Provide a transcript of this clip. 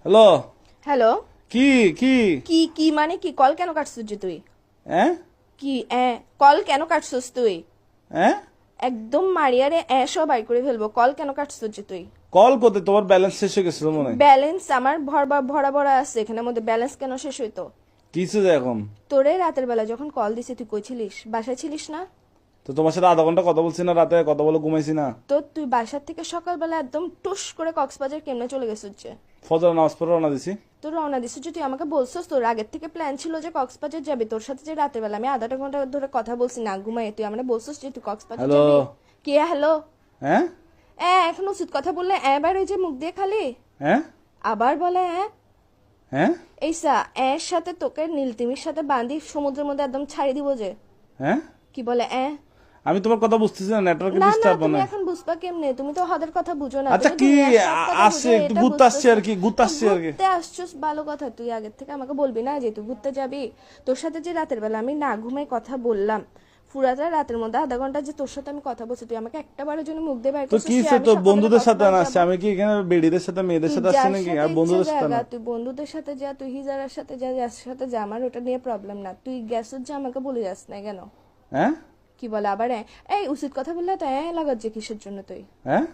Hello. Hello. কি কি কি কি মানে কি? কল কেন কাটছিস যে তুই? হ্যাঁ কি কল কেন কাটছিস তুই? হ্যাঁ একদম মারিয়ারে সব বাই করে ফেলবো। কল কেন কাটছিস যে তুই? কল করতে তোমার ব্যালেন্স শেষ হয়ে গেছিল মনে হয়। ব্যালেন্স আমার ভরা ভরা আছে, এখানের মধ্যে ব্যালেন্স কেন শেষ হইতো? কিছু যে এখন তোরে রাতের বেলা যখন কল দিছি তুই কই ছিলিস? বাসায় ছিলিস না? তো তোমার সাথে আধা ঘন্টা কথা বলছি না, রাতে কথা বলে ঘুমাইছি না। তো তুই বাসার থেকে সকালবেলা একদম টুস করে কক্সবাজার কেমনে চলে গেছিস যে? ফজর নামাজ পড়ে রওনা দিছি। তোর রওনা দিছিস যে, তুই আমাকে বলছিস তোর আগের থেকে প্ল্যান ছিল যে কক্সবাজার যাবি। তোর সাথে যে রাতের বেলা আমি আধাটা ঘন্টা ধরে কথা বলছি না ঘুমাই, তুই আমরা বলছিস যে তুই কক্সবাজার হ্যালো। যাবি। কি হ্যালো? হ্যাঁ এখন উচিত কথা বললে বার ওই যে মুখ দিয়ে খালি হ্যাঁ আবার বলে হ্যাঁ এইসা এর সাথে তোকে নীলতিমির সাথে বাঁধি সমুদ্রের মধ্যে একদম ছাড়ি দিব যে। হ্যাঁ কি বলে আমি তোমার কথা বুঝতেছি না, নেটওয়ার্ক না না, ডিস্টার্ব তুমি মানে। এখন বুঝবা কেমনে? তুমি তো হাদের কথা বুঝো না। আচ্ছা তুমি কি দুনিয়ার সব কথা আসছে, বুঝো, একটু এটা ঘুরতে আসছে বুঝতেছ আর না। কি, ঘুরতে তো আসছে আর কি। ঘুরতে আসছিস ভালো কথা, তুই আগের থেকে আমাকে বলবি না যে তুই ঘুরতে যাবি? তোর সাথে যে রাতের বেলা আমি না ঘুমাই কথা বললাম, পুরাটা রাতের মধ্যে আধা ঘন্টা যে তোর সাথে আমি কথা বলছি, তুই আমাকে একটা বারের জন্য মুখ দিয়ে বাইর তো করছিস কি যে আমি তো সকালে বন্ধুদের সাথে কক্সবাজার না আসছে? যাবো? আমি কি এখানে বেডিদের সাথে মেয়েদের তুই সাথে আসছি যার নাকি? সাথে আর ইচ্ছা বন্ধুদের সাথে জায়গা, না। তুই বন্ধুদের সাথে যা, তুই হিজারার সাথে যা, যার সাথে যা, আমার ওটা নিয়ে প্রবলেম না। তুই গ্যাসের যে আমাকে বলে যাস না কেন? হ্যাঁ কি বলে আবার এই উচিত কথা বললে তো লাগার যে কিসের জন্য তুই? হ্যাঁ